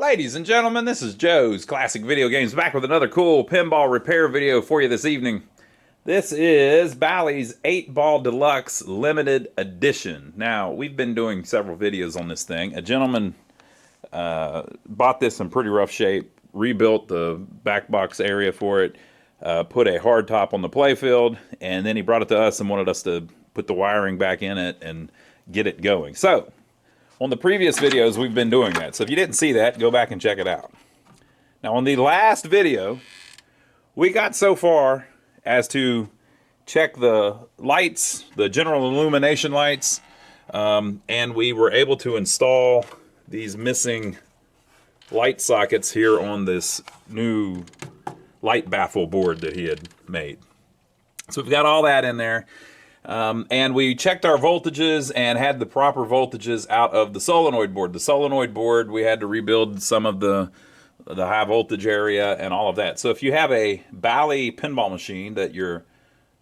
Ladies and gentlemen, this is Joe's Classic Video Games back with another cool pinball repair video for you this evening. This is Bally's 8-Ball Deluxe Limited Edition. Now, we've been doing several videos on this thing. A gentleman bought this in pretty rough shape, rebuilt the back box area for it, put a hard top on the playfield, and then he brought it to us and wanted us to put the wiring back in it and get it going. So, on the previous videos, we've been doing that. So if you didn't see that, go back and check it out. Now, on the last video, we got so far as to check the lights, the general illumination lights, and we were able to install these missing light sockets here on this new light baffle board that he had made. So we've got all that in there. And we checked our voltages and had the proper voltages out of the solenoid board. The solenoid board, we had to rebuild some of the high voltage area and all of that. So if you have a Bally pinball machine that your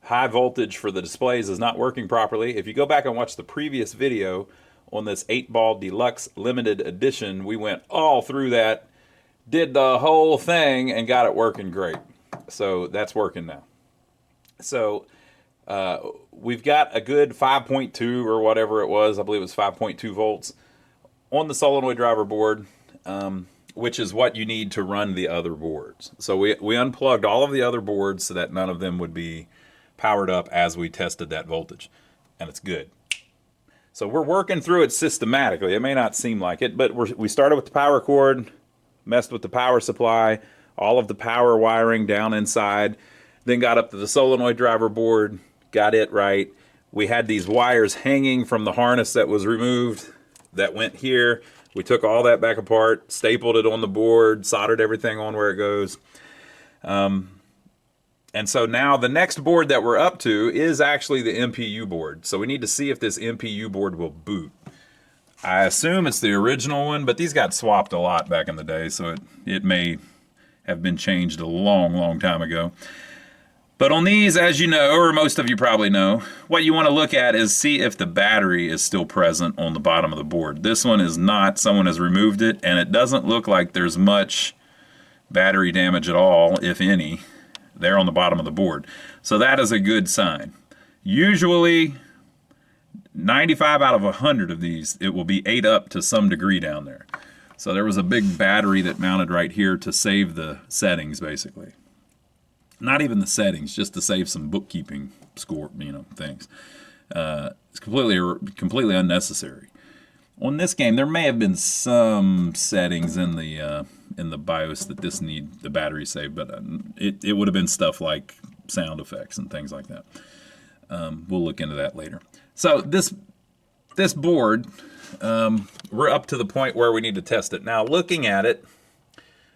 high voltage for the displays is not working properly, if you go back and watch the previous video on this 8-Ball Deluxe Limited Edition, we went all through that, did the whole thing, and got it working great. So that's working now. So we've got a good 5.2 or whatever it was. I believe it was 5.2 volts on the solenoid driver board, which is what you need to run the other boards. So we unplugged all of the other boards so that none of them would be powered up as we tested that voltage, and it's good. So we're working through it systematically. It may not seem like it, but we started with the power cord, messed with the power supply, all of the power wiring down inside, then got up to the solenoid driver board, got it right. We had these wires hanging from the harness that was removed that went here. We took all that back apart, stapled it on the board, soldered everything on where it goes. And so now the next board that we're up to is actually the MPU board. So we need to see if this MPU board will boot. I assume it's the original one, but these got swapped a lot back in the day, so it may have been changed a long, long time ago. But on these, as you know, or most of you probably know, what you want to look at is see if the battery is still present on the bottom of the board. This one is not. Someone has removed it, and it doesn't look like there's much battery damage at all, if any, there on the bottom of the board. So that is a good sign. Usually, 95 out of 100 of these, it will be ate up to some degree down there. So there was a big battery that mounted right here to save the settings, basically. Not even the settings, just to save some bookkeeping score, things. It's completely unnecessary. On this game, there may have been some settings in the BIOS that this need the battery saved, but it would have been stuff like sound effects and things like that. We'll look into that later. So this board, we're up to the point where we need to test it. Now, looking at it,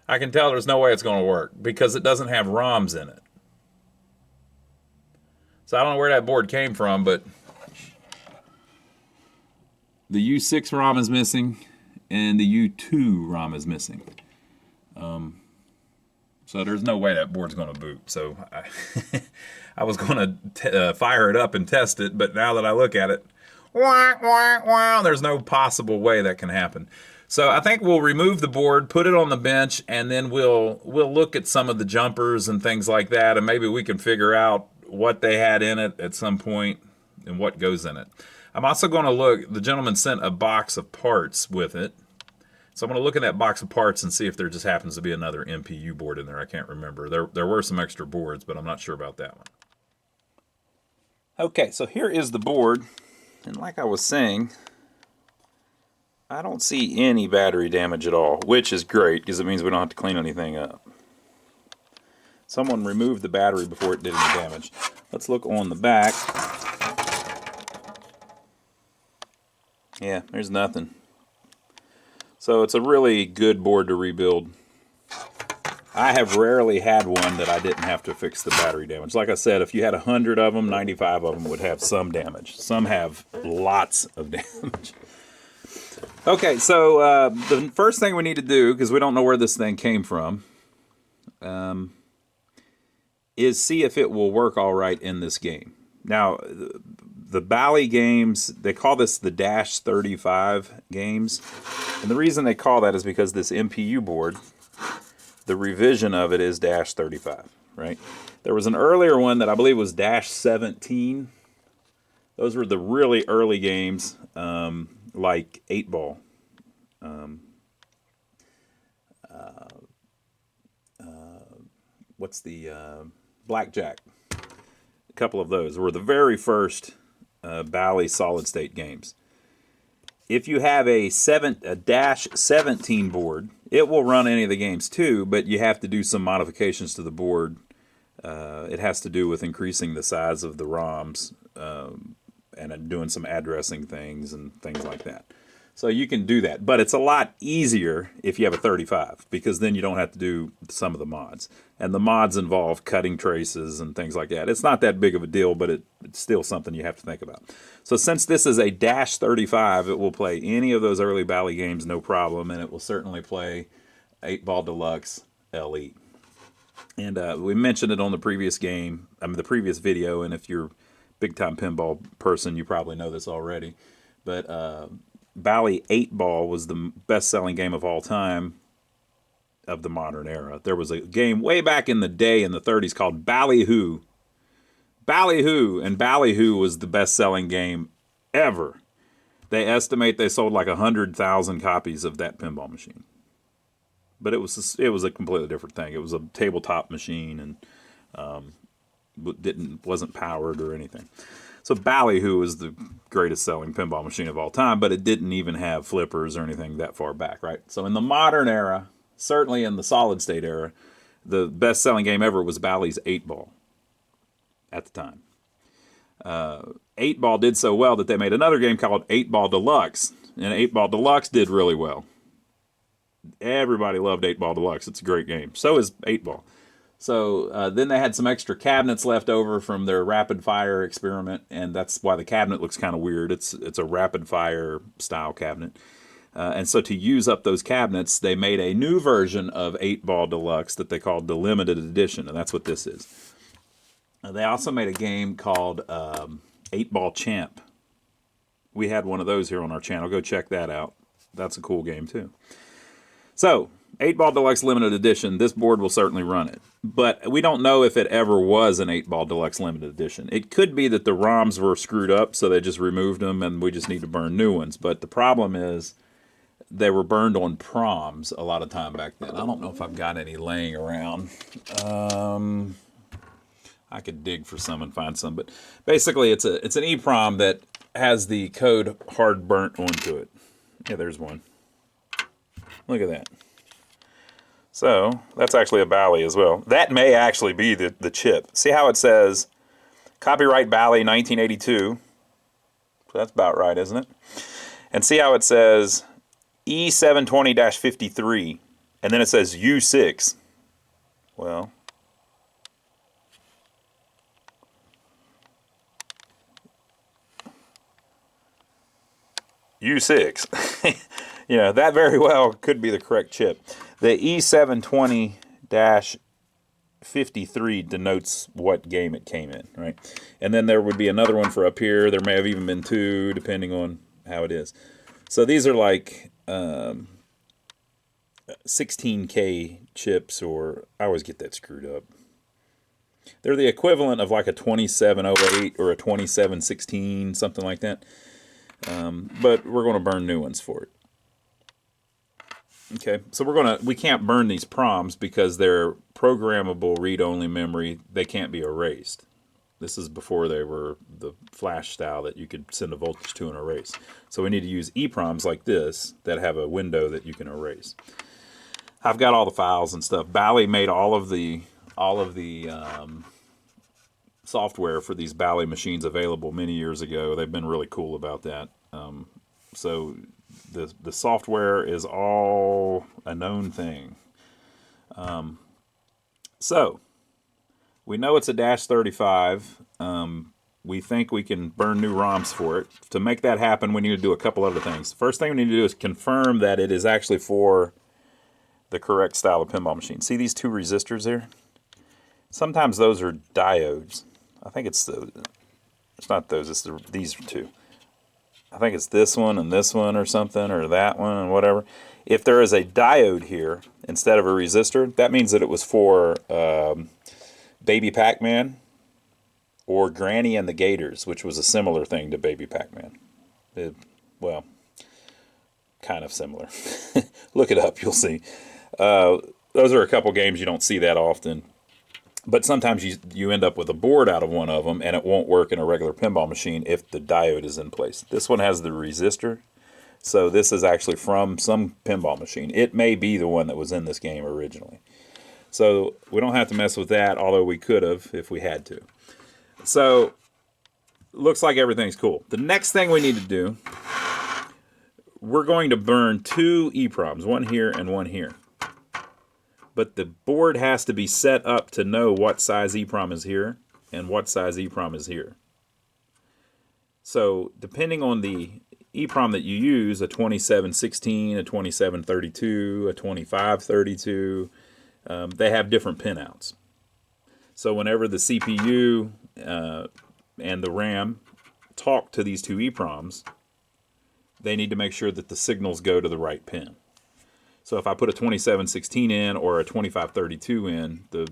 I can tell there's no way it's going to work because it doesn't have ROMs in it. So I don't know where that board came from, but the U6 ROM is missing and the U2 ROM is missing. So there's no way that board's going to boot. So I was going to fire it up and test it, but now that I look at it, there's no possible way that can happen. So I think we'll remove the board, put it on the bench, and then we'll look at some of the jumpers and things like that, and maybe we can figure out what they had in it at some point and what goes in it. I'm also going to look, the gentleman sent a box of parts with it, so I'm going to look at that box of parts and see if there just happens to be another MPU board in there. I can't remember. There were some extra boards, but I'm not sure about that one. Okay, so here is the board, and like I was saying, I don't see any battery damage at all, which is great because it means we don't have to clean anything up. Someone removed the battery before it did any damage. Let's look on the back. Yeah, there's nothing. So it's a really good board to rebuild. I have rarely had one that I didn't have to fix the battery damage. Like I said, if you had 100 of them, 95 of them would have some damage. Some have lots of damage. Okay, so the first thing we need to do, because we don't know where this thing came from, is see if it will work all right in this game. Now, the Bally games, they call this the Dash 35 games. And the reason they call that is because this MPU board, the revision of it is Dash 35, right? There was an earlier one that I believe was Dash 17. Those were the really early games, like 8-Ball. What's the Blackjack? A couple of those were the very first Bally solid state games. If you have a Dash 17 board, it will run any of the games too, but you have to do some modifications to the board. It has to do with increasing the size of the ROMs and doing some addressing things and things like that. So you can do that, but it's a lot easier if you have a 35 because then you don't have to do some of the mods. And the mods involve cutting traces and things like that. It's not that big of a deal, but it's still something you have to think about. So since this is a Dash 35, it will play any of those early Bally games no problem, and it will certainly play 8-Ball Deluxe LE. And we mentioned it on the previous the previous video, and if you're a big-time pinball person, you probably know this already. But Bally 8-Ball was the best-selling game of all time of the modern era. There was a game way back in the day in the 30s called Ballyhoo. Ballyhoo, and Ballyhoo was the best-selling game ever. They estimate they sold like 100,000 copies of that pinball machine. But it was a completely different thing. It was a tabletop machine and wasn't powered or anything. So Ballyhoo is the greatest selling pinball machine of all time, but it didn't even have flippers or anything that far back, right? So in the modern era, certainly in the solid state era, the best selling game ever was Bally's 8-Ball at the time. 8-Ball did so well that they made another game called 8-Ball Deluxe, and 8-Ball Deluxe did really well. Everybody loved 8-Ball Deluxe. It's a great game. So is 8-Ball. So then they had some extra cabinets left over from their rapid fire experiment, and that's why the cabinet looks kind of weird. It's a rapid fire style cabinet. And so to use up those cabinets, they made a new version of 8-Ball Deluxe that they called the Limited Edition, and that's what this is. They also made a game called 8-Ball Champ. We had one of those here on our channel. Go check that out. That's a cool game too. So 8-Ball Deluxe Limited Edition, this board will certainly run it. But we don't know if it ever was an 8-Ball Deluxe Limited Edition. It could be that the ROMs were screwed up, so they just removed them, and we just need to burn new ones. But the problem is they were burned on proms a lot of time back then. I don't know if I've got any laying around. I could dig for some and find some. But basically, it's an EEPROM that has the code hard burnt onto it. Yeah, there's one. Look at that. So that's actually a Bally as well. That may actually be the chip. See how it says copyright Bally 1982. So that's about right, isn't it? And see how it says E720-53, and then it says U6. Well, U6. You know, that very well could be the correct chip. The E720-53 denotes what game it came in, right? And then there would be another one for up here. There may have even been two, depending on how it is. So these are like 16K chips, or I always get that screwed up. They're the equivalent of like a 2708 or a 2716, something like that. But we're going to burn new ones for it. Okay, so we can't burn these proms because they're programmable read-only memory. They can't be erased. This is before they were the flash style that you could send a voltage to and erase. So we need to use EEPROMs like this that have a window that you can erase. I've got all the files and stuff. Bally made all of the software for these Bally machines available many years ago. They've been really cool about that. So the software is all a known thing. So we know it's a Dash 35. We think we can burn new ROMs for it. To make that happen, we need to do a couple other things. First thing we need to do is confirm that it is actually for the correct style of pinball machine. See these two resistors there? Sometimes those are diodes. I think it's It's not those, it's these two. I think it's this one and this one or something, or that one and whatever. If there is a diode here instead of a resistor, that means that it was for Baby Pac-Man or Granny and the Gators, which was a similar thing to Baby Pac-Man. Well, kind of similar. Look it up, you'll see. Those are a couple games you don't see that often. But sometimes you end up with a board out of one of them, and it won't work in a regular pinball machine if the diode is in place. This one has the resistor, so this is actually from some pinball machine. It may be the one that was in this game originally. So we don't have to mess with that, although we could have if we had to. So looks like everything's cool. The next thing we need to do, we're going to burn two EEPROMs, one here and one here. But the board has to be set up to know what size EEPROM is here and what size EEPROM is here. So depending on the EEPROM that you use, a 2716, a 2732, a 2532, they have different pinouts. So whenever the CPU and the RAM talk to these two EEPROMs, they need to make sure that the signals go to the right pin. So if I put a 2716 in or a 2532 in, a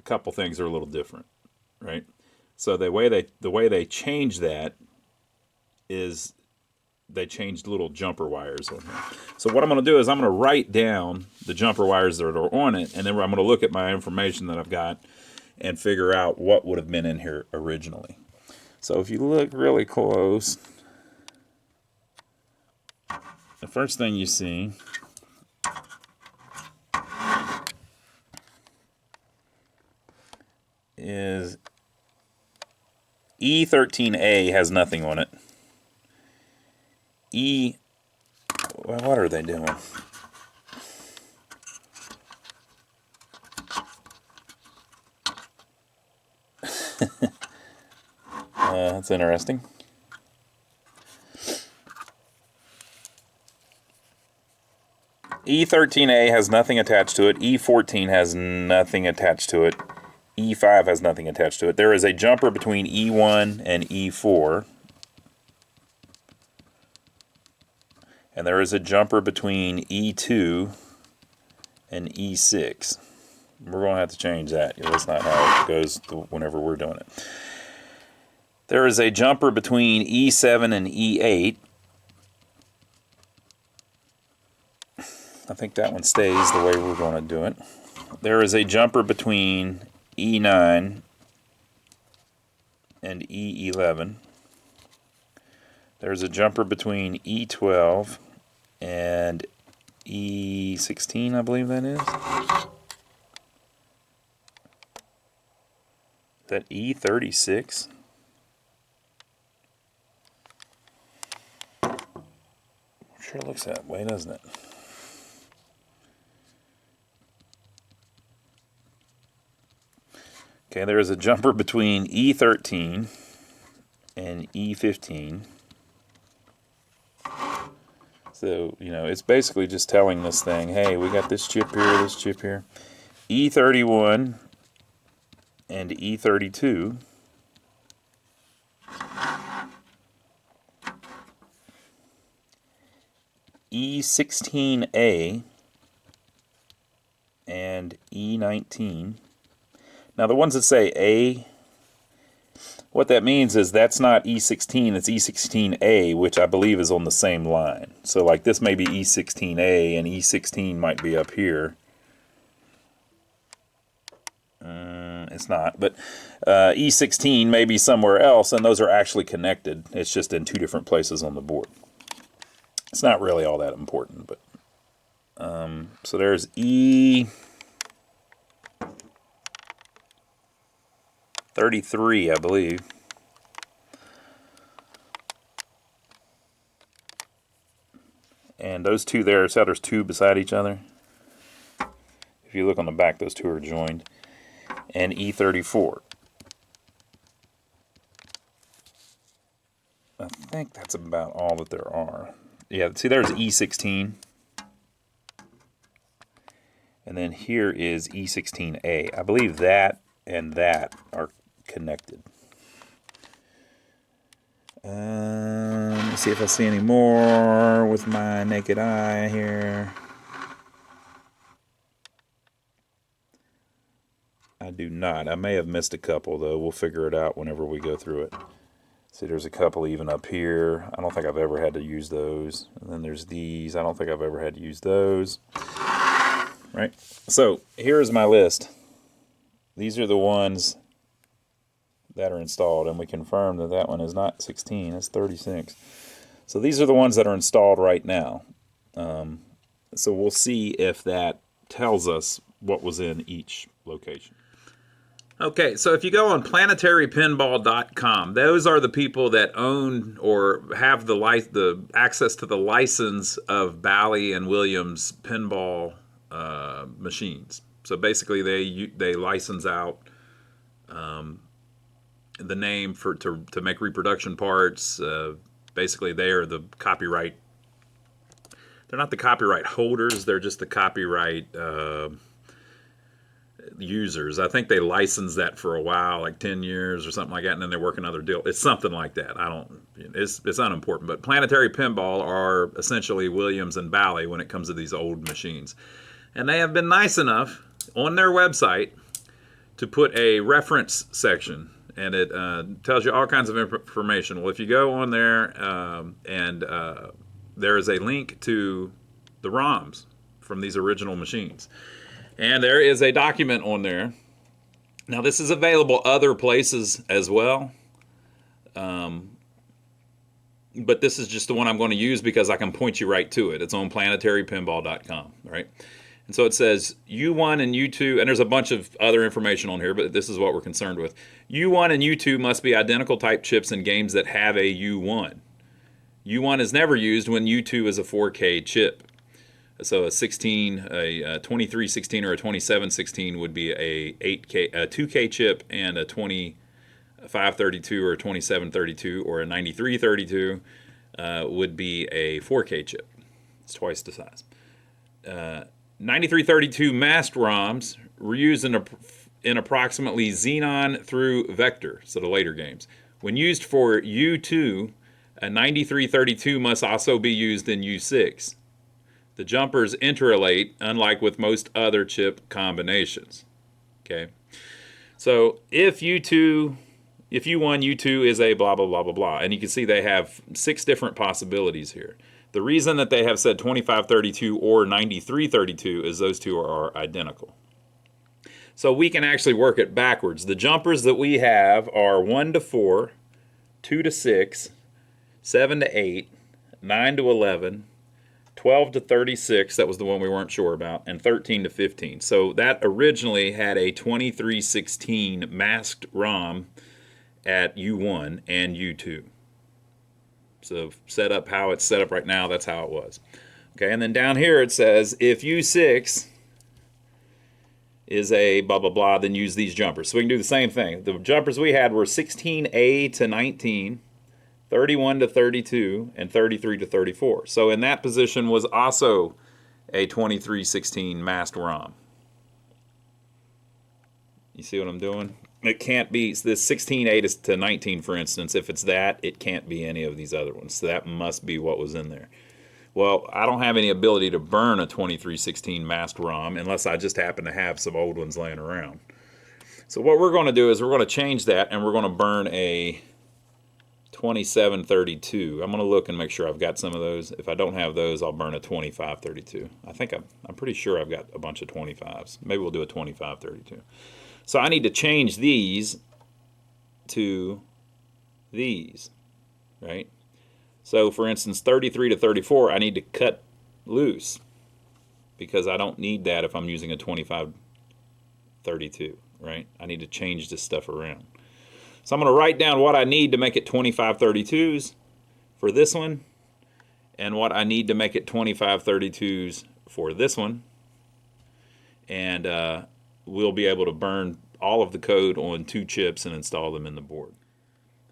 couple things are a little different, right? So the way they change that is they changed little jumper wires on here. So what I'm going to do is I'm going to write down the jumper wires that are on it, and then I'm going to look at my information that I've got and figure out what would have been in here originally. So if you look really close, the first thing you see is E13A has nothing on it. Well, what are they doing? That's interesting. E13A has nothing attached to it. E14 has nothing attached to it. E5 has nothing attached to it. There is a jumper between E1 and E4. And there is a jumper between E2 and E6. We're going to have to change that. That's not how it goes whenever we're doing it. There is a jumper between E7 and E8. I think that one stays the way we're going to do it. There is a jumper between E9 and E11. There's a jumper between E12 and E16, I believe that is. Is that E36? Sure looks that way, doesn't it? Okay, there is a jumper between E13 and E15. So, it's basically just telling this thing, hey, we got this chip here, this chip here. E31 and E32. E16A and E19. Now the ones that say A, what that means is that's not E16, it's E16A, which I believe is on the same line. So like this may be E16A and E16 might be up here. It's not, but E16 may be somewhere else, and those are actually connected. It's just in two different places on the board. It's not really all that important, but so there's E33, I believe. And those two there, so there's two beside each other. If you look on the back, those two are joined. And E34. I think that's about all that there are. Yeah, see there's E16. And then here is E16A. I believe that and that are connected. Let me see if I see any more with my naked eye here. I do not. I may have missed a couple, though. We'll figure it out whenever we go through it. See, there's a couple even up here. I don't think I've ever had to use those. And then there's these. I don't think I've ever had to use those. Right? So, here's my list. These are the ones that are installed, and we confirmed that that one is not 16, it's 36. So these are the ones that are installed right now. So we'll see if that tells us what was in each location. Okay, so if you go on planetarypinball.com, those are the people that own or have the access to the license of Bally and Williams pinball machines. So basically, they license out the name to make reproduction parts. Basically, they are the copyright. They're not the copyright holders. They're just the copyright users. I think they licensed that for a while, like 10 years or something like that, and then they work another deal. It's something like that. It's unimportant. But Planetary Pinball are essentially Williams and Bally when it comes to these old machines. And they have been nice enough on their website to put a reference section, and it tells you all kinds of information. Well, if you go on there there is a link to the ROMs from these original machines. And there is a document on there. Now, this is available other places as well. But this is just the one I'm going to use because I can point you right to it. It's on planetarypinball.com, right? And so it says U1 and U2, and there's a bunch of other information on here, but this is what we're concerned with. U1 and U2 must be identical type chips in games that have a U1. U1 is never used when U2 is a 4K chip. So a 2316 or a 2716 would be a 2K chip, and a 2532 or a 2732 or a 9332 would be a 4K chip. It's twice the size. 9332 masked ROMs were used in approximately Xenon through Vector, so the later games. When used for U2, a 9332 must also be used in U6. The jumpers interrelate, unlike with most other chip combinations. Okay, so if U1, U2 is a blah, blah, blah, blah, blah, and you can see they have 6 different possibilities here. The reason that they have said 2532 or 9332 is those two are identical. So we can actually work it backwards. The jumpers that we have are 1 to 4, 2 to 6, 7 to 8, 9 to 11, 12 to 36, that was the one we weren't sure about, and 13 to 15. So that originally had a 2316 masked ROM at U1 and U2. So set up how it's set up right now, that's how it was. Okay, and then down here it says, if U6 is a blah, blah, blah, then use these jumpers. So we can do the same thing. The jumpers we had were 16A to 19, 31 to 32, and 33 to 34. So in that position was also a 2316 masked ROM. You see what I'm doing? It can't be this 16A to 19, for instance. If it's that, it can't be any of these other ones. So that must be what was in there. Well, I don't have any ability to burn a 2316 masked ROM unless I just happen to have some old ones laying around. So what we're going to do is we're going to change that, and we're going to burn a 2732. I'm going to look and make sure I've got some of those. If I don't have those, I'll burn a 2532. I think I'm pretty sure I've got a bunch of 25s. Maybe we'll do a 2532. So I need to change these to these, right? So for instance, 33 to 34, I need to cut loose because I don't need that if I'm using a 2532, right? I need to change this stuff around. So I'm going to write down what I need to make it 2532s for this one, and what I need to make it 2532s for this one. And we'll be able to burn all of the code on 2 chips and install them in the board.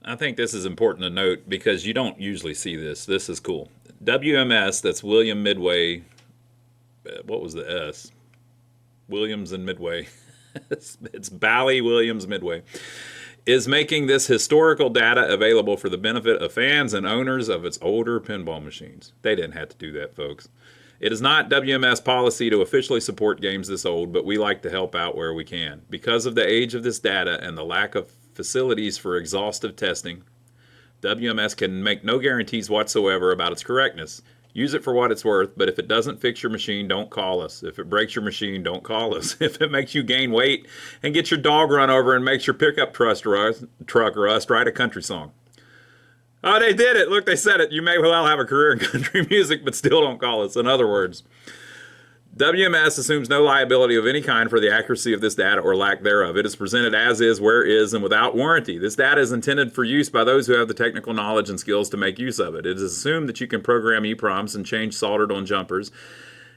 I think this is important to note because you don't usually see this. This is cool. WMS, that's William Midway. What was the S? Williams and Midway. It's Bally, Williams, Midway. is making this historical data available for the benefit of fans and owners of its older pinball machines. They didn't have to do that, folks. It is not WMS policy to officially support games this old, but we like to help out where we can. Because of the age of this data and the lack of facilities for exhaustive testing, WMS can make no guarantees whatsoever about its correctness. Use it for what it's worth, but if it doesn't fix your machine, don't call us. If it breaks your machine, don't call us. If it makes you gain weight and get your dog run over and makes your pickup truck rust, write a country song. Oh, they did it. Look, they said it. You may well have a career in country music, but still don't call us. In other words, WMS assumes no liability of any kind for the accuracy of this data or lack thereof. It is presented as is, where is, and without warranty. This data is intended for use by those who have the technical knowledge and skills to make use of it. It is assumed that you can program EPROMs and change soldered on jumpers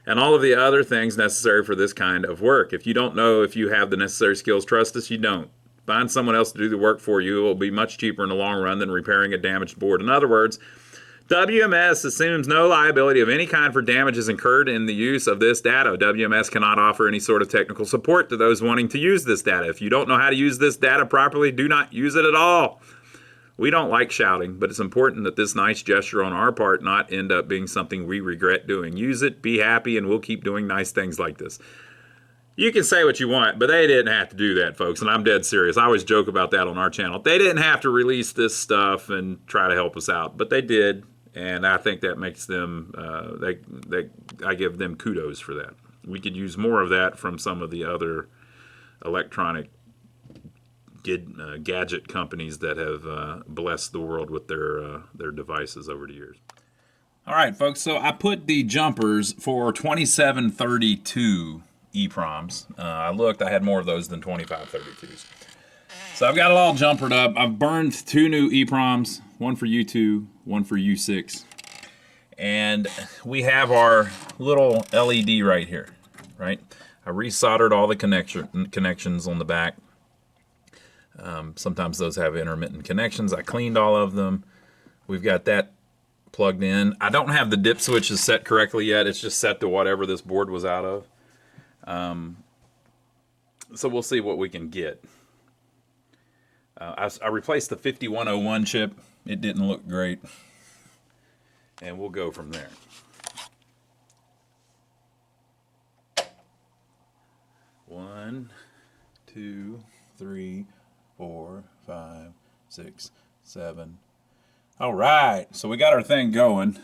and all of the other things necessary for this kind of work. If you don't know if you have the necessary skills, trust us, you don't. Find someone else to do the work for you. It will be much cheaper in the long run than repairing a damaged board. In other words, WMS assumes no liability of any kind for damages incurred in the use of this data. WMS cannot offer any sort of technical support to those wanting to use this data. If you don't know how to use this data properly, do not use it at all. We don't like shouting, but it's important that this nice gesture on our part not end up being something we regret doing. Use it, be happy, and we'll keep doing nice things like this. You can say what you want, but they didn't have to do that, folks, and I'm dead serious. I always joke about that on our channel. They didn't have to release this stuff and try to help us out, but they did. And I think that makes them, I give them kudos for that. We could use more of that from some of the other electronic gadget companies that have blessed the world with their devices over the years. All right, folks, so I put the jumpers for 2732 EPROMs. I looked, I had more of those than 2532s. So I've got it all jumpered up. I've burned 2 new EPROMs, one for U2, one for U6. And we have our little LED right here, right? I resoldered all the connections on the back. Sometimes those have intermittent connections. I cleaned all of them. We've got that plugged in. I don't have the dip switches set correctly yet. It's just set to whatever this board was out of. So we'll see what we can get. I replaced the 5101 chip. It didn't look great. And we'll go from there. One, 2, 3, 4, 5, 6, 7. All right, so we got our thing going.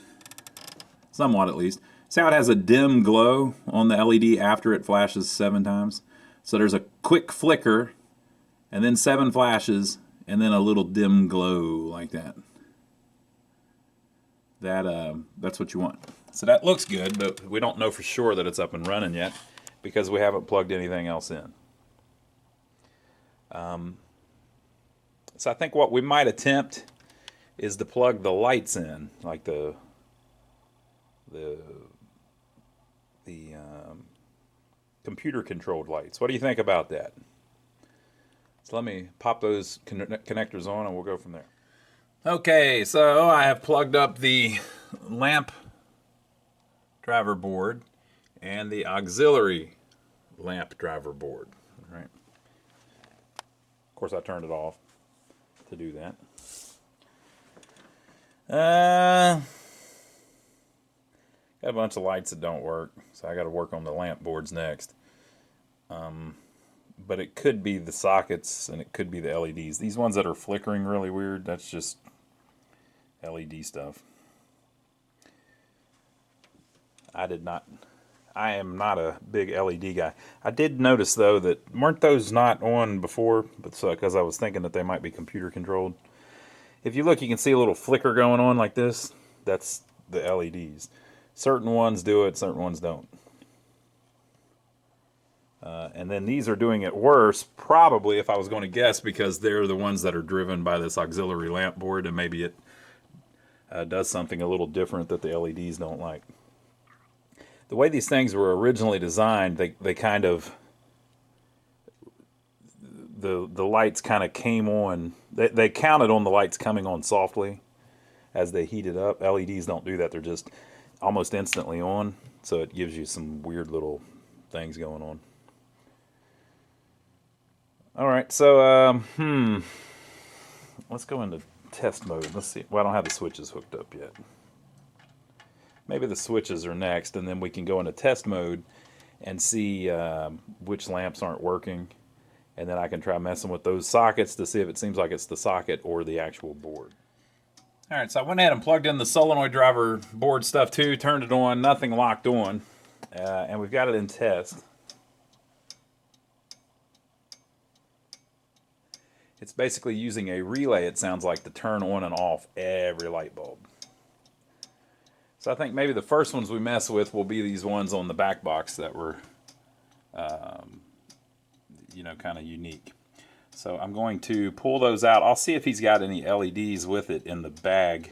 Somewhat, at least. See how it has a dim glow on the LED after it flashes 7 times? So there's a quick flicker, and then 7 flashes, and then a little dim glow like that. That's what you want. So that looks good, but we don't know for sure that it's up and running yet because we haven't plugged anything else in. So I think what we might attempt is to plug the lights in, like the computer-controlled lights. What do you think about that? So let me pop those connectors on and we'll go from there. Okay, so I have plugged up the lamp driver board and the auxiliary lamp driver board. All right. Of course, I turned it off to do that. Got a bunch of lights that don't work, so I got to work on the lamp boards next. But it could be the sockets and it could be the LEDs. These ones that are flickering really weird, that's just LED stuff. I am not a big LED guy. I did notice though that weren't those not on before, but because I was thinking that they might be computer controlled. If you look, you can see a little flicker going on like this. That's the LEDs. Certain ones do it, certain ones don't. And then these are doing it worse, probably, if I was going to guess, because they're the ones that are driven by this auxiliary lamp board, and maybe it does something a little different that the LEDs don't like. The way these things were originally designed, they kind of, the lights kind of came on, they counted on the lights coming on softly as they heated up. LEDs don't do that, they're just almost instantly on, so it gives you some weird little things going on. All right, so let's go into test mode. Let's see. Well, I don't have the switches hooked up yet. Maybe the switches are next, and then we can go into test mode and see which lamps aren't working. And then I can try messing with those sockets to see if it seems like it's the socket or the actual board. All right, so I went ahead and plugged in the solenoid driver board stuff too, turned it on, nothing locked on, and we've got it in test. It's basically using a relay, it sounds like, to turn on and off every light bulb. So I think maybe the first ones we mess with will be these ones on the back box that were you know, kind of unique. So I'm going to pull those out. I'll see if he's got any LEDs with it in the bag.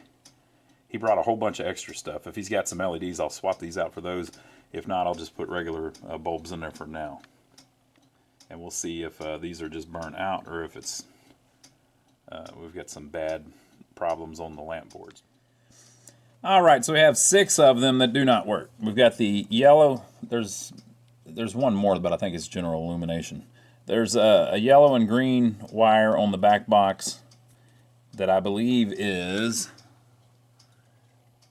He brought a whole bunch of extra stuff. If he's got some LEDs, I'll swap these out for those. If not, I'll just put regular bulbs in there for now. And we'll see if these are just burnt out or if it's we've got some bad problems on the lamp boards. All right, so we have 6 of them that do not work. We've got the yellow. There's one more, but I think it's general illumination. There's a yellow and green wire on the back box that I believe is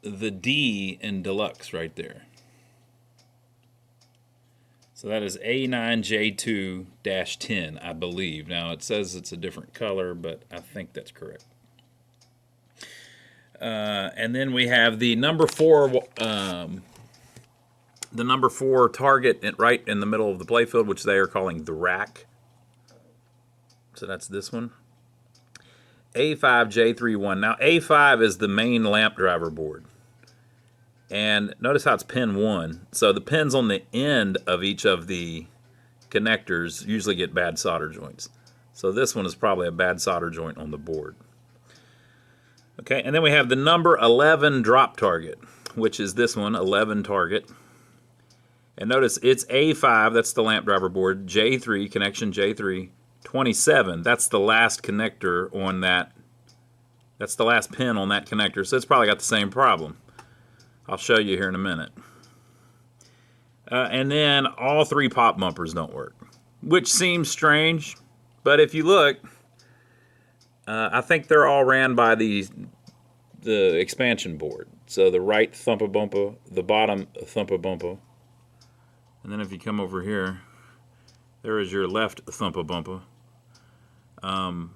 the D in Deluxe right there. So that is A9J2-10, I believe. Now it says it's a different color, but I think that's correct. And then we have the number 4. The number 4 target right in the middle of the playfield, which they are calling the rack. So that's this one. A5J31. Now A5 is the main lamp driver board. And notice how it's pin 1. So the pins on the end of each of the connectors usually get bad solder joints. So this one is probably a bad solder joint on the board. Okay, and then we have the number 11 drop target, which is this one, 11 target. And notice it's A5, that's the lamp driver board, J3, connection J3, 27, that's the last connector on that, that's the last pin on that connector, so it's probably got the same problem. I'll show you here in a minute. And then all 3 pop bumpers don't work, which seems strange, but if you look, I think they're all ran by the expansion board. So the right thumper bumper, the bottom thumper bumper, and then if you come over here, there is your left thumper bumper. So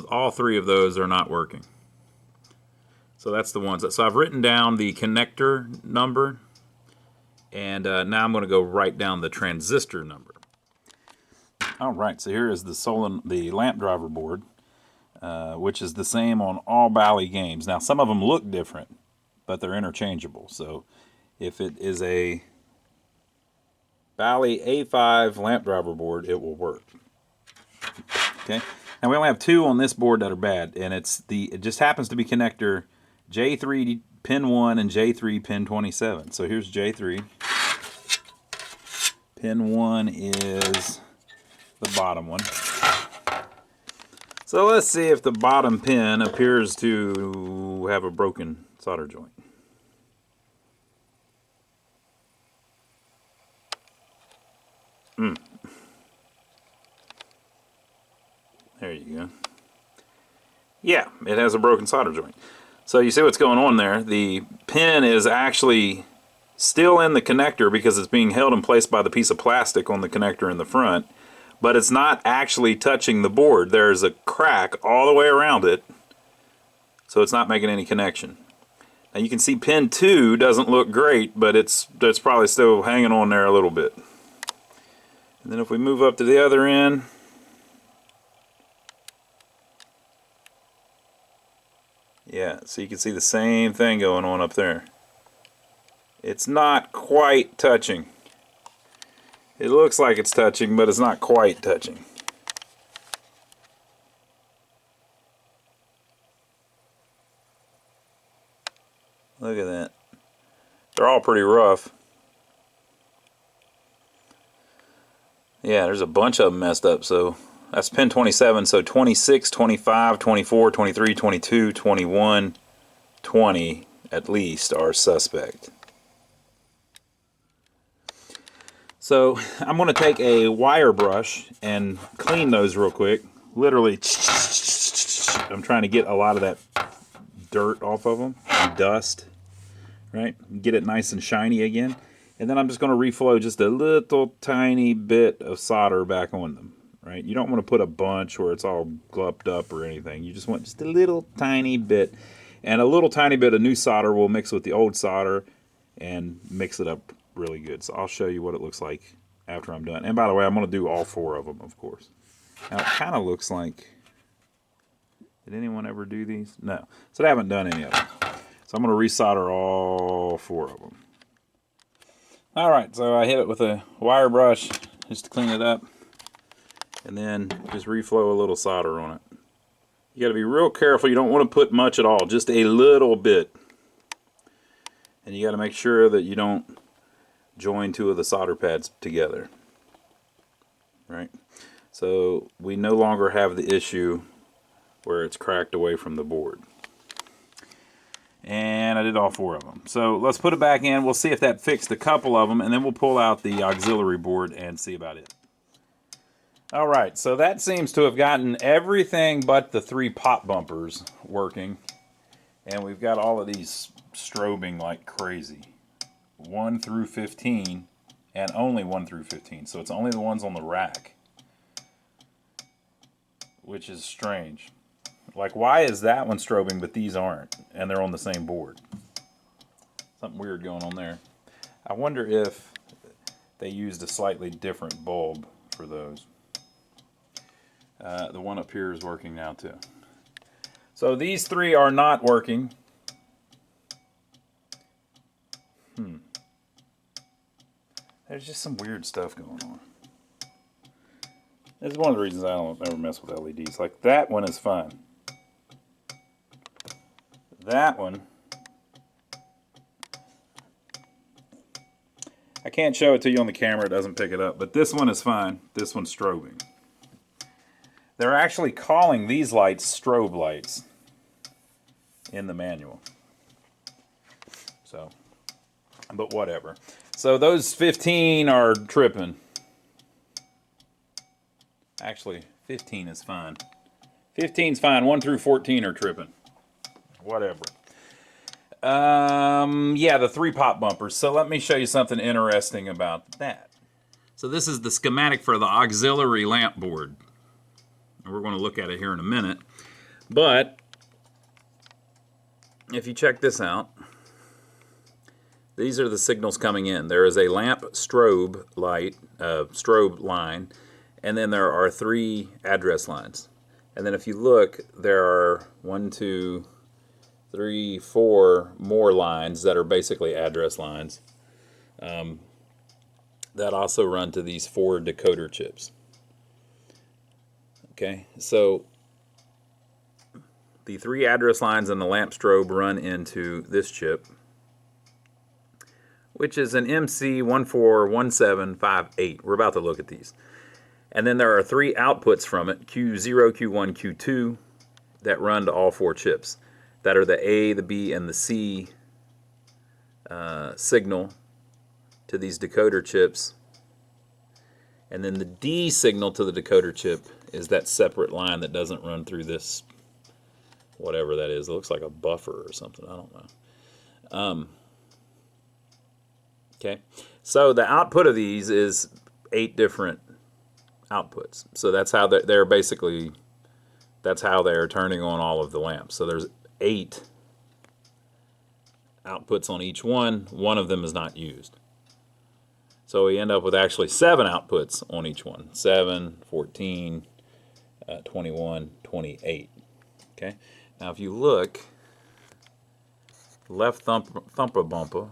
all 3 of those are not working. So that's the ones. So I've written down the connector number, and now I'm going to go write down the transistor number. All right, so here is the lamp driver board, which is the same on all Bally games. Now some of them look different, but they're interchangeable. So if it is a Bally A5 lamp driver board, it will work. Okay. Now we only have 2 on this board that are bad, and it just happens to be connector J3 pin 1 and J3 pin 27. So here's J3. Pin 1 is the bottom one. So let's see if the bottom pin appears to have a broken solder joint. There you go. Yeah, it has a broken solder joint. So you see what's going on there. The pin is actually still in the connector because it's being held in place by the piece of plastic on the connector in the front, but it's not actually touching the board. There's a crack all the way around it, so it's not making any connection. Now you can see pin 2 doesn't look great, but it's probably still hanging on there a little bit. And then if we move up to the other end, yeah, so you can see the same thing going on up there. It's not quite touching. It looks like it's touching, but it's not quite touching. Look at that. They're all pretty rough. Yeah, there's a bunch of them messed up, so that's pin 27, so 26, 25, 24, 23, 22, 21, 20 at least are suspect. So I'm going to take a wire brush and clean those real quick. Literally I'm trying to get a lot of that dirt off of them, and dust, right? Get it nice and shiny again. And then I'm just going to reflow just a little tiny bit of solder back on them, right? You don't want to put a bunch where it's all glumped up or anything. You just want just a little tiny bit. And a little tiny bit of new solder will mix with the old solder and mix it up really good. So I'll show you what it looks like after I'm done. And by the way, I'm going to do all 4 of them, of course. Now it kind of looks like, did anyone ever do these? No. So they haven't done any of them. So I'm going to resolder all 4 of them. Alright, so I hit it with a wire brush just to clean it up. And then just reflow a little solder on it. You got to be real careful. You don't want to put much at all, just a little bit. And you got to make sure that you don't join 2 of the solder pads together. Right? So we no longer have the issue where it's cracked away from the board. And I did all 4 of them. So let's put it back in. We'll see if that fixed a couple of them, and then we'll pull out the auxiliary board and see about it. Alright, so that seems to have gotten everything but the 3 pop bumpers working. And we've got all of these strobing like crazy. 1 through 15, and only 1 through 15. So it's only the ones on the rack, which is strange. Like, why is that one strobing but these aren't? And they're on the same board. Something weird going on there. I wonder if they used a slightly different bulb for those. The one up here is working now too. So these 3 are not working. There's just some weird stuff going on. This is one of the reasons I don't ever mess with LEDs. Like, that one is fine. That one, I can't show it to you on the camera, it doesn't pick it up, but this one is fine. This one's strobing. They're actually calling these lights strobe lights in the manual. So, but whatever. So those 15 are tripping. Actually, 15 is fine. 15's fine. 1 through 14 are tripping. Whatever. Yeah, the 3 pop bumpers. So let me show you something interesting about that. So this is the schematic for the auxiliary lamp board. And we're going to look at it here in a minute. But if you check this out, these are the signals coming in. There is a lamp strobe light, strobe line, and then there are 3 address lines. And then if you look, there are 1, 2, 3, 4 more lines that are basically address lines that also run to these 4 decoder chips. Okay, so the 3 address lines and the lamp strobe run into this chip, which is an MC141758. We're about to look at these. And then there are 3 outputs from it, Q0, Q1, Q2, that run to all 4 chips. That are the A, the B, and the C signal to these decoder chips. And then the D signal to the decoder chip is that separate line that doesn't run through this, whatever that is. It looks like a buffer or something. I don't know. Okay, so the output of these is 8 different outputs. So that's how they're basically, that's how they're turning on all of the lamps. So there's 8 outputs on each one. One of them is not used. So we end up with actually 7 outputs on each one. 7, 14, 21, 28. Okay. Now if you look, left thumper bumper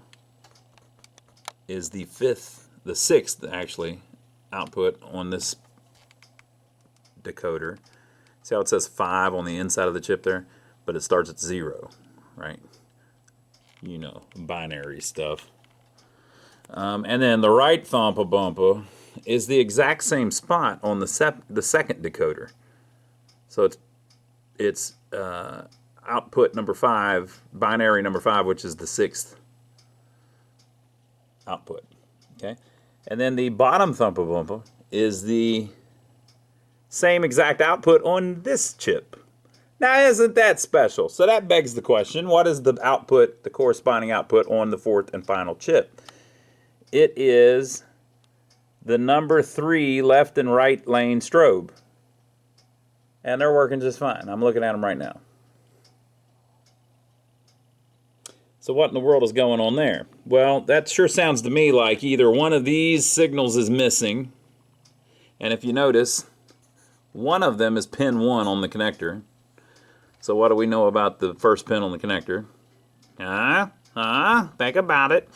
is the 6th actually output on this decoder. See how it says 5 on the inside of the chip there? But it starts at 0, right? You know, binary stuff. And then the right thumper bumper is the exact same spot on the second decoder. So it's output number 5, binary number 5, which is the 6th output. Okay, and then the bottom thumper bumper is the same exact output on this chip. Now, isn't that special? So that begs the question, what is the output, the corresponding output on the fourth and final chip? It is the number 3 left and right lane strobe. And they're working just fine. I'm looking at them right now. So what in the world is going on there? Well, that sure sounds to me like either one of these signals is missing. And if you notice, one of them is pin 1 on the connector. So what do we know about the first pin on the connector? Think about it.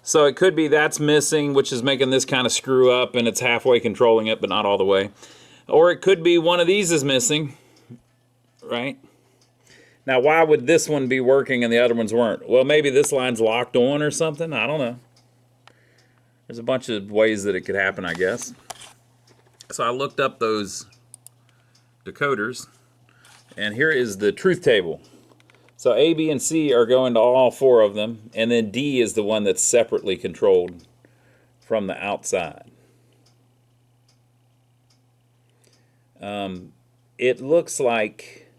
So it could be that's missing, which is making this kind of screw up, and it's halfway controlling it, but not all the way. Or it could be one of these is missing, right? Now, why would this one be working and the other ones weren't? Well, maybe this line's locked on or something. I don't know. There's a bunch of ways that it could happen, I guess. So I looked up those decoders, and here is the truth table. So A, B, and C are going to all 4 of them, and then D is the one that's separately controlled from the outside. It looks like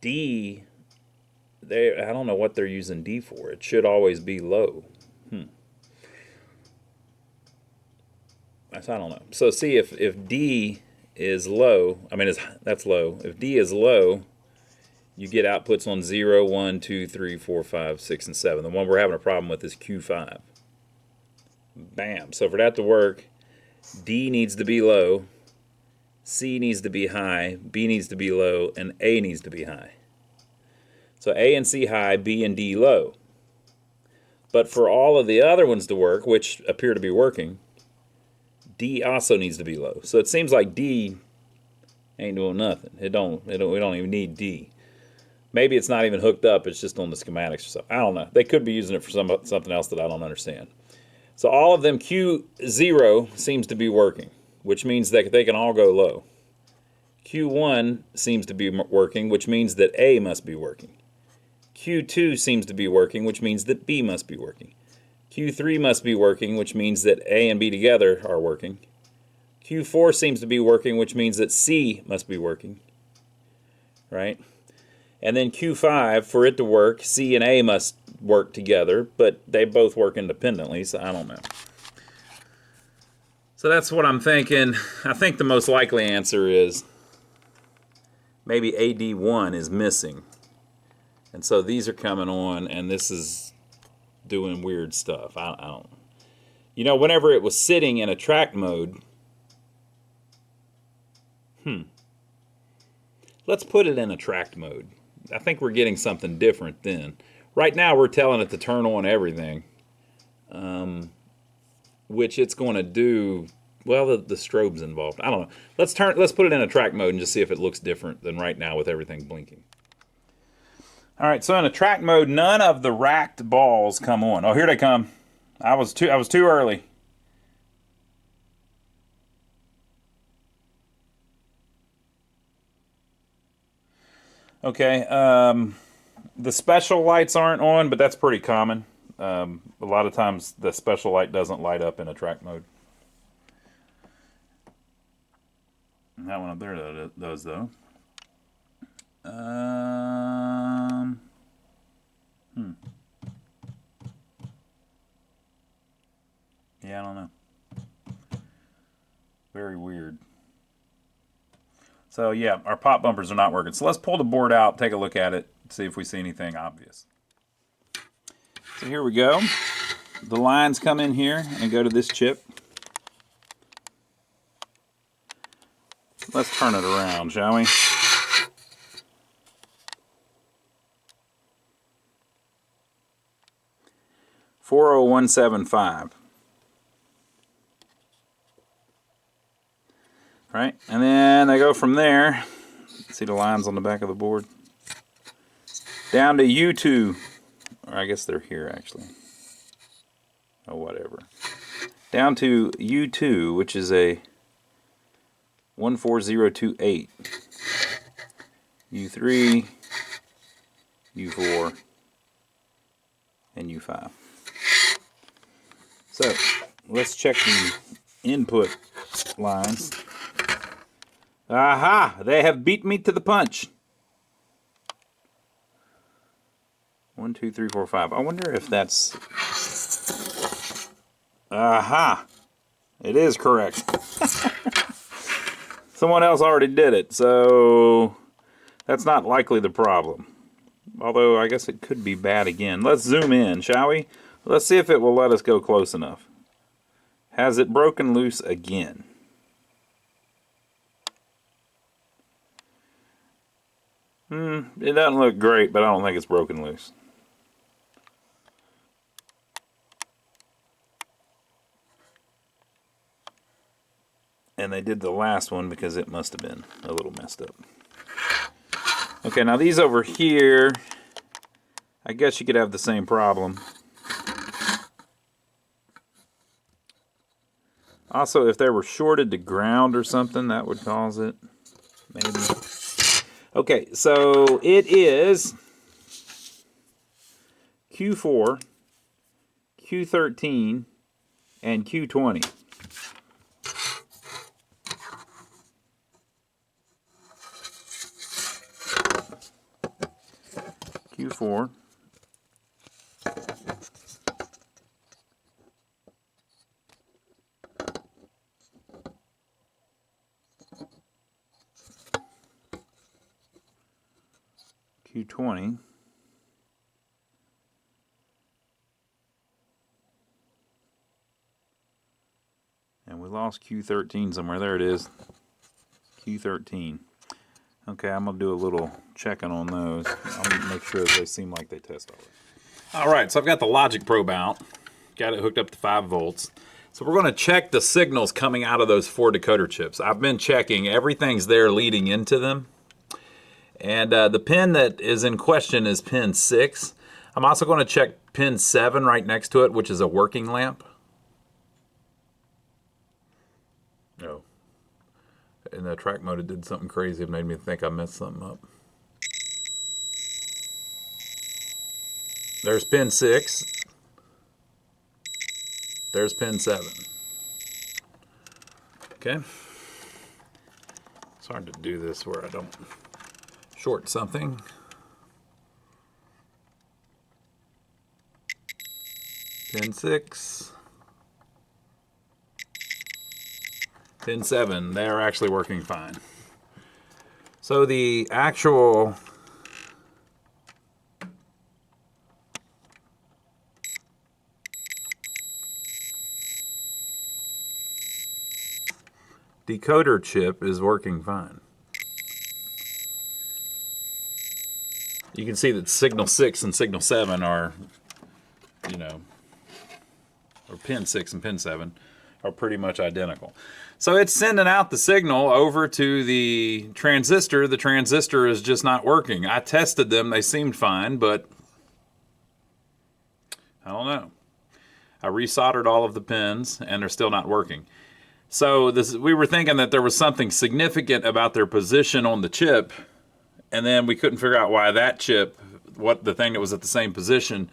D, I don't know what they're using D for. It should always be low. I don't know. So see, if D is low, I mean, that's low. If D is low, you get outputs on 0, 1, 2, 3, 4, 5, 6, and 7. The one we're having a problem with is Q5. Bam. So for that to work, D needs to be low, C needs to be high, B needs to be low, and A needs to be high. So A and C high, B and D low. But for all of the other ones to work, which appear to be working, D also needs to be low. So it seems like D ain't doing nothing. We don't even need D. Maybe it's not even hooked up. It's just on the schematics or something. I don't know. They could be using it for something else that I don't understand. So all of them, Q0 seems to be working, which means that they can all go low. Q1 seems to be working, which means that A must be working. Q2 seems to be working, which means that B must be working. Q3 must be working, which means that A and B together are working. Q4 seems to be working, which means that C must be working. Right? And then Q5, for it to work, C and A must work together, but they both work independently, so I don't know. So that's what I'm thinking. I think the most likely answer is maybe AD1 is missing. And so these are coming on, and this is doing weird stuff. I don't. You know, whenever it was sitting in attract mode, let's put it in attract mode. I think we're getting something different then. Right now we're telling it to turn on everything, which it's going to do. Well, the strobe's involved. I don't know. Let's put it in attract mode and just see if it looks different than right now with everything blinking. All right, so in attract mode, none of the racked balls come on. Oh, here they come. I was too early. Okay, the special lights aren't on, but that's pretty common. A lot of times the special light doesn't light up in attract mode. And that one up there does, though. Yeah, I don't know. Very weird. So yeah, our pop bumpers are not working. So let's pull the board out, take a look at it, see if we see anything obvious. So here we go. The lines come in here and go to this chip. Let's turn it around, shall we? $40175. Right, and then they go from there. See the lines on the back of the board? Down to U2. Or I guess they're here actually. Oh, whatever. Down to U2, which is a 14028. U3, U4, and U5. So let's check the input lines. Aha! They have beat me to the punch. 1, 2, 3, 4, 5. I wonder if that's... Aha! It is correct. Someone else already did it, so that's not likely the problem. Although I guess it could be bad again. Let's zoom in, shall we? Let's see if it will let us go close enough. Has it broken loose again? It doesn't look great, but I don't think it's broken loose. And they did the last one because it must have been a little messed up. Okay, now these over here, I guess you could have the same problem. Also, if they were shorted to ground or something, that would cause it. Maybe. Okay, so it is Q4, Q13, and Q20. Q4. Q20. And we lost Q13 somewhere. There it is. Q13. Okay, I'm going to do a little checking on those. I'm going to make sure that they seem like they test already. Alright, so I've got the logic probe out. Got it hooked up to 5 volts. So we're going to check the signals coming out of those 4 decoder chips. I've been checking. Everything's there leading into them. And the pin that is in question is pin 6. I'm also going to check pin 7 right next to it, which is a working lamp. Oh. In the track mode, it did something crazy. It made me think I messed something up. There's pin 6. There's pin 7. Okay. It's hard to do this where I don't short something. Pin 6. Pin 7. They are actually working fine. So the actual decoder chip is working fine. You can see that signal 6 and signal 7 are, you know, or pin 6 and pin 7 are pretty much identical. So it's sending out the signal over to the transistor. The transistor is just not working. I tested them. They seemed fine, but I don't know. I resoldered all of the pins, and they're still not working. So we were thinking that there was something significant about their position on the chip, and then we couldn't figure out why that chip, the thing that was at the same position,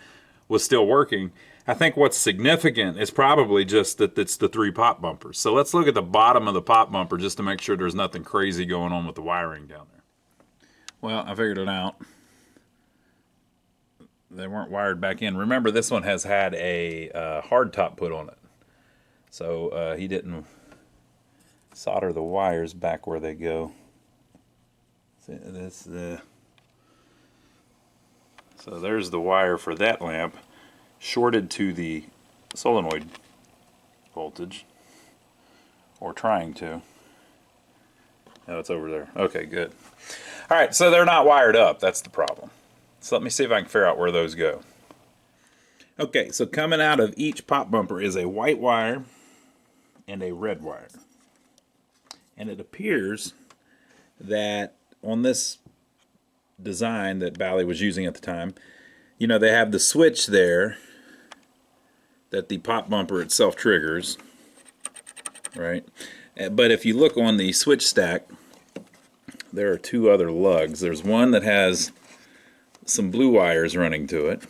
was still working. I think what's significant is probably just that it's the 3 pop bumpers. So let's look at the bottom of the pop bumper just to make sure there's nothing crazy going on with the wiring down there. Well, I figured it out. They weren't wired back in. Remember, this one has had a hard top put on it. So he didn't solder the wires back where they go. So there's the wire for that lamp, shorted to the solenoid voltage, or trying to. Oh, it's over there. Okay, good. All right, so they're not wired up. That's the problem. So let me see if I can figure out where those go. Okay, so coming out of each pop bumper is a white wire and a red wire. And it appears that on this design that Bally was using at the time, you know, they have the switch there that the pop bumper itself triggers, right? But if you look on the switch stack, there are 2 other lugs. There's one that has some blue wires running to it.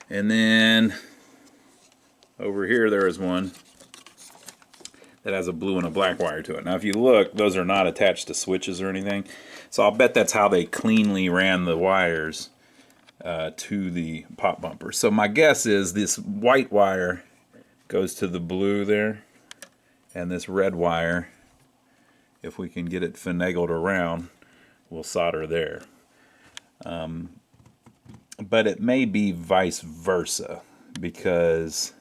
And then over here there is one that has a blue and a black wire to it. Now if you look, those are not attached to switches or anything. So I'll bet that's how they cleanly ran the wires to the pop bumper. So my guess is this white wire goes to the blue there, and this red wire, if we can get it finagled around, we'll solder there. But it may be vice versa, because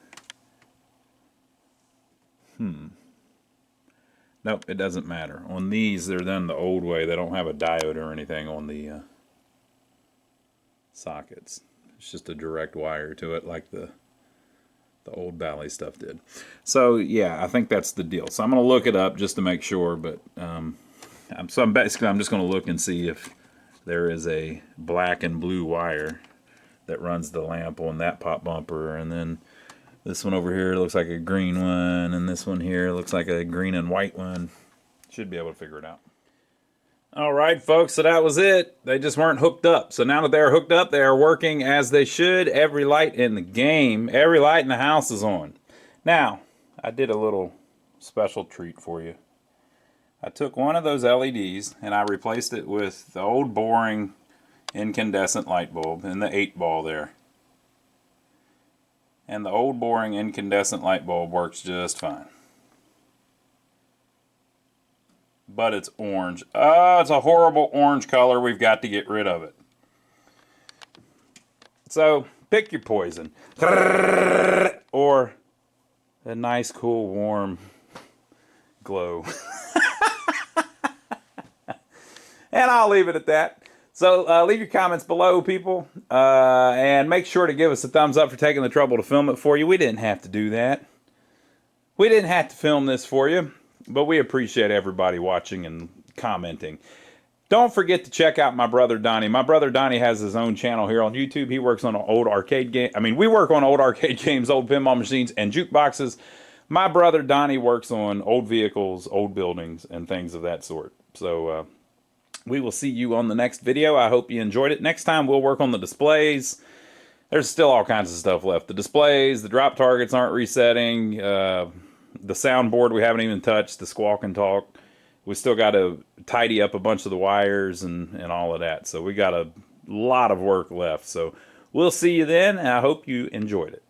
nope, it doesn't matter. On these, they're done the old way. They don't have a diode or anything on the sockets. It's just a direct wire to it, like the old Bally stuff did. So yeah, I think that's the deal. So I'm going to look it up just to make sure, but I'm just going to look and see if there is a black and blue wire that runs the lamp on that pop bumper, and then this one over here looks like a green one, and this one here looks like a green and white one. Should be able to figure it out. Alright folks, so that was it. They just weren't hooked up. So now that they're hooked up, they are working as they should. Every light in the game, every light in the house is on. Now, I did a little special treat for you. I took one of those LEDs and I replaced it with the old boring incandescent light bulb in the 8-ball there. And the old boring incandescent light bulb works just fine. But it's orange. Oh, it's a horrible orange color. We've got to get rid of it. So, pick your poison. Or a nice, cool, warm glow. And I'll leave it at that. So leave your comments below, people, and make sure to give us a thumbs up for taking the trouble to film it for you. We didn't have to do that. We didn't have to film this for you, but we appreciate everybody watching and commenting. Don't forget to check out my brother Donnie. My brother Donnie has his own channel here on YouTube. He works on old arcade games. I mean, we work on old arcade games, old pinball machines, and jukeboxes. My brother Donnie works on old vehicles, old buildings, and things of that sort. So, we will see you on the next video. I hope you enjoyed it. Next time we'll work on the displays. There's still all kinds of stuff left. The displays, the drop targets aren't resetting. The soundboard we haven't even touched. The squawk and talk. We still got to tidy up a bunch of the wires and all of that. So we got a lot of work left. So we'll see you then, and I hope you enjoyed it.